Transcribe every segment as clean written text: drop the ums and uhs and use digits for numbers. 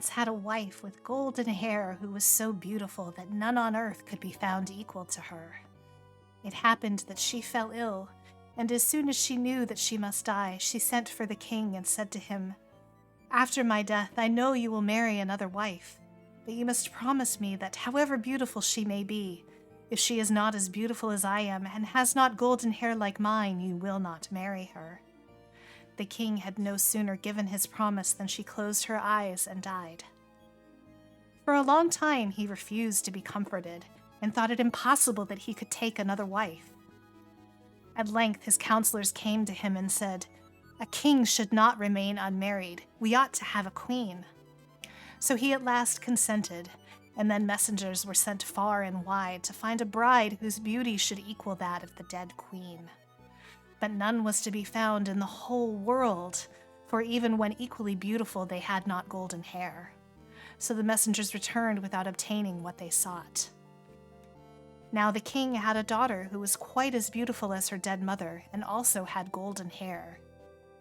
once had a wife with golden hair who was so beautiful that none on earth could be found equal to her. It happened that she fell ill, and as soon as she knew that she must die, she sent for the king and said to him, "After my death, I know you will marry another wife, but you must promise me that however beautiful she may be, if she is not as beautiful as I am and has not golden hair like mine, you will not marry her." The king had no sooner given his promise than she closed her eyes and died. For a long time he refused to be comforted and thought it impossible that he could take another wife. At length his counselors came to him and said, "A king should not remain unmarried. We ought to have a queen." So he at last consented, and then messengers were sent far and wide to find a bride whose beauty should equal that of the dead queen. But none was to be found in the whole world, for even when equally beautiful they had not golden hair. So the messengers returned without obtaining what they sought. Now the king had a daughter who was quite as beautiful as her dead mother, and also had golden hair.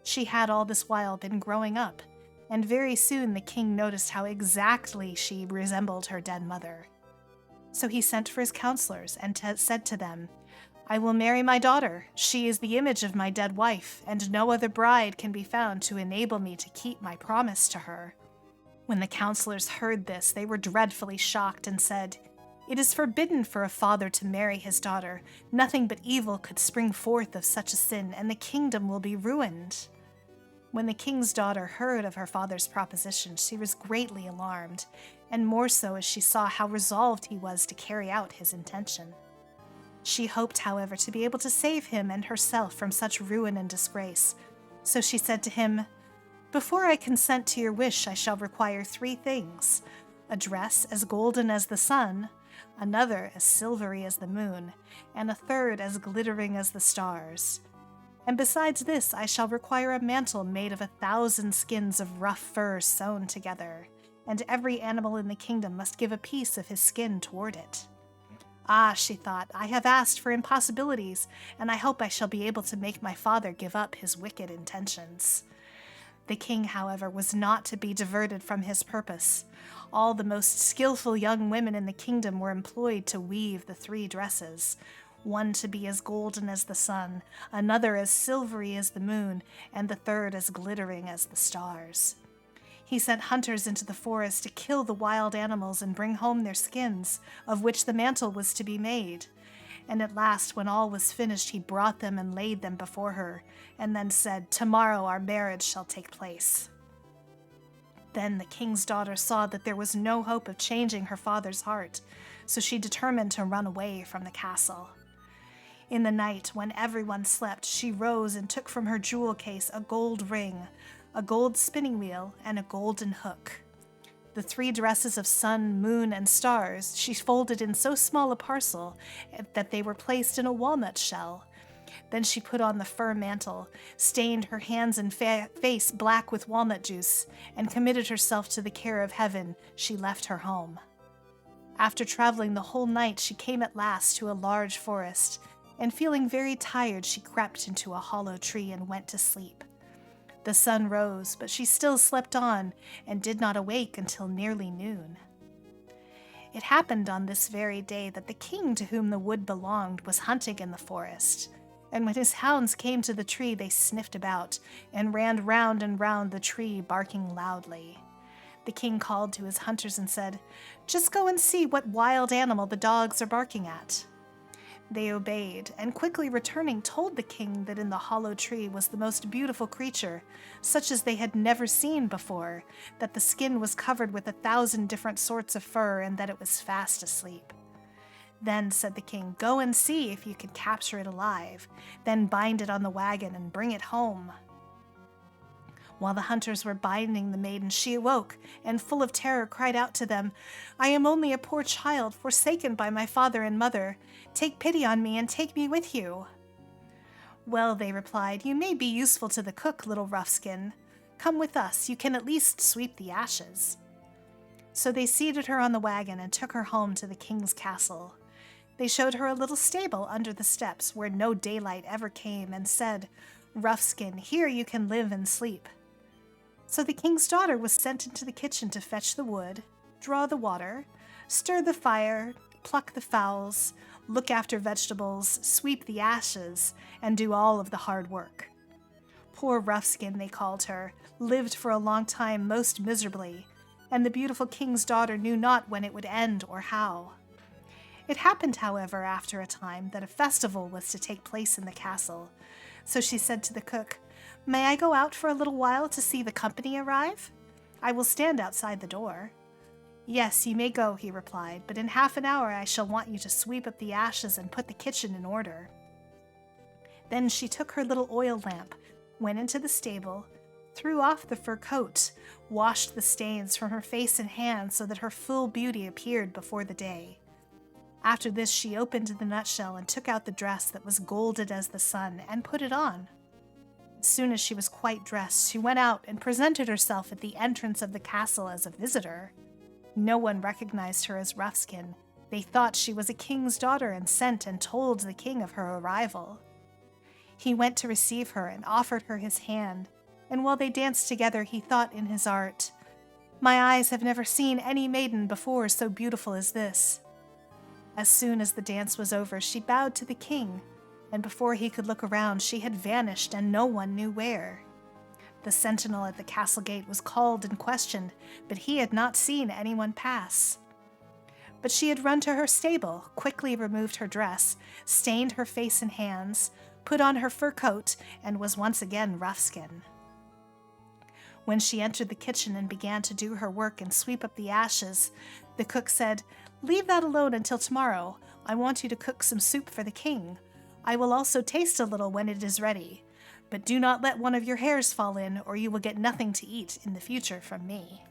She had all this while been growing up, and very soon the king noticed how exactly she resembled her dead mother. So he sent for his counselors and said to them, "I will marry my daughter. She is the image of my dead wife, and no other bride can be found to enable me to keep my promise to her." When the counselors heard this, they were dreadfully shocked and said, "It is forbidden for a father to marry his daughter. Nothing but evil could spring forth of such a sin, and the kingdom will be ruined." When the king's daughter heard of her father's proposition, she was greatly alarmed, and more so as she saw how resolved he was to carry out his intention. She hoped, however, to be able to save him and herself from such ruin and disgrace. So she said to him, "Before I consent to your wish, I shall require 3 things: a dress as golden as the sun, another as silvery as the moon, and a third as glittering as the stars. And besides this, I shall require a mantle made of 1,000 skins of rough fur sewn together, and every animal in the kingdom must give a piece of his skin toward it." "Ah," she thought, "I have asked for impossibilities, and I hope I shall be able to make my father give up his wicked intentions." The king, however, was not to be diverted from his purpose. All the most skillful young women in the kingdom were employed to weave the 3 dresses, one to be as golden as the sun, another as silvery as the moon, and the third as glittering as the stars. He sent hunters into the forest to kill the wild animals and bring home their skins, of which the mantle was to be made. And at last, when all was finished, he brought them and laid them before her, and then said, "Tomorrow our marriage shall take place." Then the king's daughter saw that there was no hope of changing her father's heart, so she determined to run away from the castle. In the night, when everyone slept, she rose and took from her jewel case a gold ring, a gold spinning wheel, and a golden hook. The 3 dresses of sun, moon, and stars she folded in so small a parcel that they were placed in a walnut shell. Then she put on the fur mantle, stained her hands and face black with walnut juice, and committed herself to the care of heaven. She left her home. After traveling the whole night, she came at last to a large forest, and feeling very tired, she crept into a hollow tree and went to sleep. The sun rose, but she still slept on and did not awake until nearly noon. It happened on this very day that the king to whom the wood belonged was hunting in the forest, and when his hounds came to the tree, they sniffed about and ran round and round the tree, barking loudly. The king called to his hunters and said, "Just go and see what wild animal the dogs are barking at." They obeyed, and quickly returning told the king that in the hollow tree was the most beautiful creature, such as they had never seen before, that the skin was covered with 1,000 different sorts of fur, and that it was fast asleep. "Then," said the king, "go and see if you can capture it alive, then bind it on the wagon and bring it home." While the hunters were binding the maiden, she awoke, and full of terror cried out to them, "I am only a poor child, forsaken by my father and mother. Take pity on me and take me with you." "Well," they replied, "you may be useful to the cook, little Roughskin. Come with us, you can at least sweep the ashes." So they seated her on the wagon and took her home to the king's castle. They showed her a little stable under the steps where no daylight ever came, and said, "Roughskin, here you can live and sleep." So the king's daughter was sent into the kitchen to fetch the wood, draw the water, stir the fire, pluck the fowls, look after vegetables, sweep the ashes, and do all of the hard work. Poor Roughskin, they called her, lived for a long time most miserably, and the beautiful king's daughter knew not when it would end or how. It happened, however, after a time, that a festival was to take place in the castle. So she said to the cook, "May I go out for a little while to see the company arrive? I will stand outside the door." "Yes, you may go," he replied, "but in half an hour I shall want you to sweep up the ashes and put the kitchen in order." Then she took her little oil lamp, went into the stable, threw off the fur coat, washed the stains from her face and hands so that her full beauty appeared before the day. After this she opened the nutshell and took out the dress that was golden as the sun and put it on. As soon as she was quite dressed, she went out and presented herself at the entrance of the castle as a visitor. No one recognized her as Roughskin. They thought she was a king's daughter and sent and told the king of her arrival. He went to receive her and offered her his hand, and while they danced together he thought in his heart, "My eyes have never seen any maiden before so beautiful as this." As soon as the dance was over, she bowed to the king, and before he could look around, she had vanished and no one knew where. The sentinel at the castle gate was called and questioned, but he had not seen anyone pass. But she had run to her stable, quickly removed her dress, stained her face and hands, put on her fur coat, and was once again Roughskin. When she entered the kitchen and began to do her work and sweep up the ashes, the cook said, "Leave that alone until tomorrow. I want you to cook some soup for the king. I will also taste a little when it is ready. But do not let one of your hairs fall in, or you will get nothing to eat in the future from me."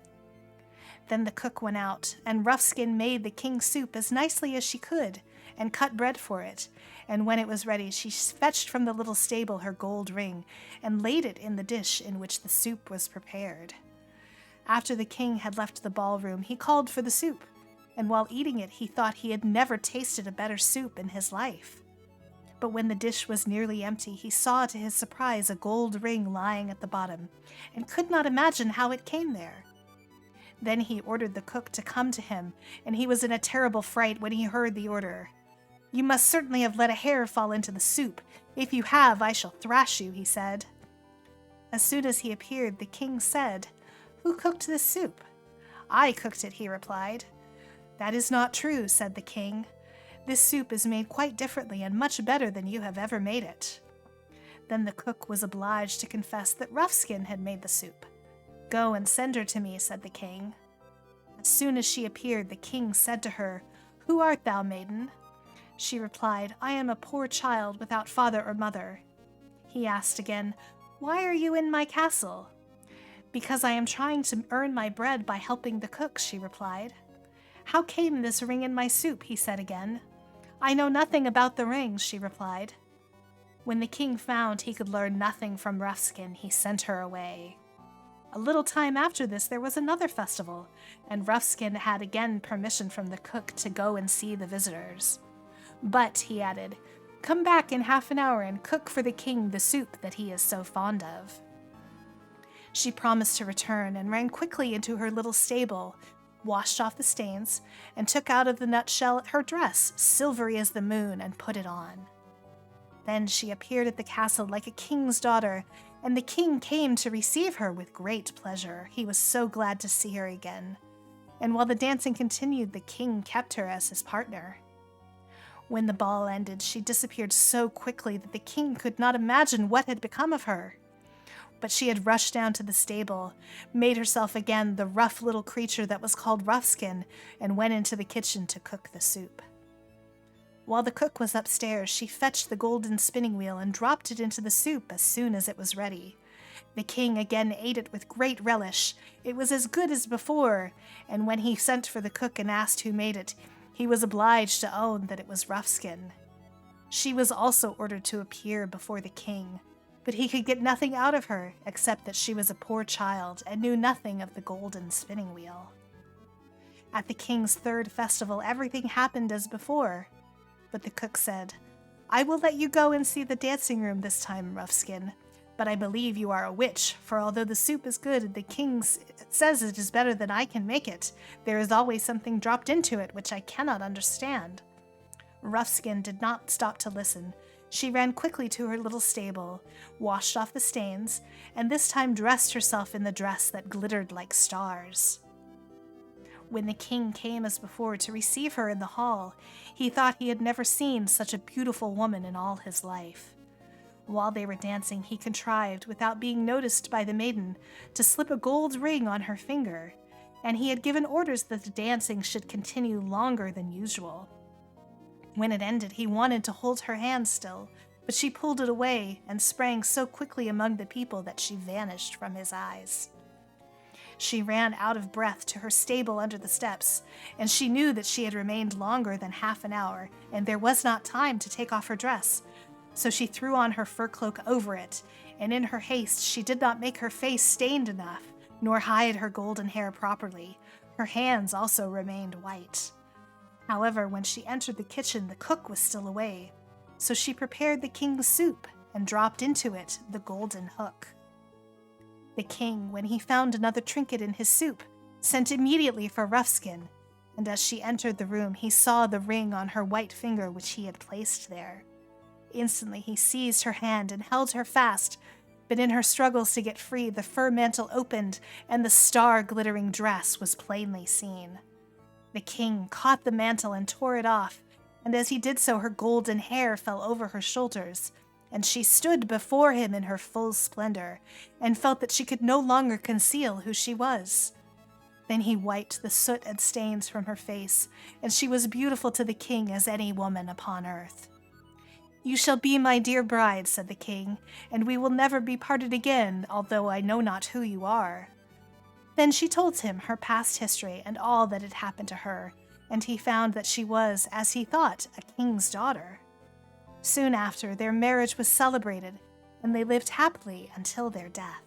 Then the cook went out, and Roughskin made the king's soup as nicely as she could, and cut bread for it, and when it was ready she fetched from the little stable her gold ring, and laid it in the dish in which the soup was prepared. After the king had left the ballroom, he called for the soup, and while eating it he thought he had never tasted a better soup in his life. But when the dish was nearly empty, he saw to his surprise a gold ring lying at the bottom, and could not imagine how it came there. Then he ordered the cook to come to him, and he was in a terrible fright when he heard the order. "You must certainly have let a hair fall into the soup. If you have, I shall thrash you," he said. As soon as he appeared, the king said, "Who cooked this soup?" "I cooked it," he replied. "That is not true," said the king. "This soup is made quite differently and much better than you have ever made it." Then the cook was obliged to confess that Roughskin had made the soup. "Go and send her to me," said the king. As soon as she appeared, the king said to her, "Who art thou, maiden?" She replied, "I am a poor child without father or mother." He asked again, "Why are you in my castle?" "Because I am trying to earn my bread by helping the cook," she replied. "How came this ring in my soup?" he said again. "I know nothing about the ring," she replied. When the king found he could learn nothing from Roughskin, he sent her away. A little time after this there was another festival, and Roughskin had again permission from the cook to go and see the visitors. "But," he added, "come back in half an hour and cook for the king the soup that he is so fond of." She promised to return and ran quickly into her little stable, washed off the stains, and took out of the nutshell her dress, silvery as the moon, and put it on. Then she appeared at the castle like a king's daughter, and the king came to receive her with great pleasure. He was so glad to see her again. And while the dancing continued, the king kept her as his partner. When the ball ended, she disappeared so quickly that the king could not imagine what had become of her. But she had rushed down to the stable, made herself again the rough little creature that was called Roughskin, and went into the kitchen to cook the soup. While the cook was upstairs, she fetched the golden spinning wheel and dropped it into the soup as soon as it was ready. The king again ate it with great relish. It was as good as before, and when he sent for the cook and asked who made it, he was obliged to own that it was Roughskin. She was also ordered to appear before the king, but he could get nothing out of her except that she was a poor child and knew nothing of the golden spinning wheel. At the king's third festival, everything happened as before, but the cook said, "I will let you go and see the dancing room this time, Roughskin, but I believe you are a witch, for although the soup is good and the king says it is better than I can make it, there is always something dropped into it which I cannot understand." Roughskin did not stop to listen. She ran quickly to her little stable, washed off the stains, and this time dressed herself in the dress that glittered like stars. When the king came as before to receive her in the hall, he thought he had never seen such a beautiful woman in all his life. While they were dancing, he contrived, without being noticed by the maiden, to slip a gold ring on her finger, and he had given orders that the dancing should continue longer than usual. When it ended, he wanted to hold her hand still, but she pulled it away and sprang so quickly among the people that she vanished from his eyes. She ran out of breath to her stable under the steps, and she knew that she had remained longer than half an hour, and there was not time to take off her dress. So she threw on her fur cloak over it, and in her haste she did not make her face stained enough, nor hide her golden hair properly. Her hands also remained white. However, when she entered the kitchen, the cook was still away, so she prepared the king's soup and dropped into it the golden hook. The king, when he found another trinket in his soup, sent immediately for Roughskin, and as she entered the room, he saw the ring on her white finger which he had placed there. Instantly he seized her hand and held her fast, but in her struggles to get free, the fur mantle opened, and the star-glittering dress was plainly seen. The king caught the mantle and tore it off, and as he did so, her golden hair fell over her shoulders, and she stood before him in her full splendor, and felt that she could no longer conceal who she was. Then he wiped the soot and stains from her face, and she was beautiful to the king as any woman upon earth. "You shall be my dear bride," said the king, "and we will never be parted again, although I know not who you are." Then she told him her past history and all that had happened to her, and he found that she was, as he thought, a king's daughter. Soon after, their marriage was celebrated, and they lived happily until their death.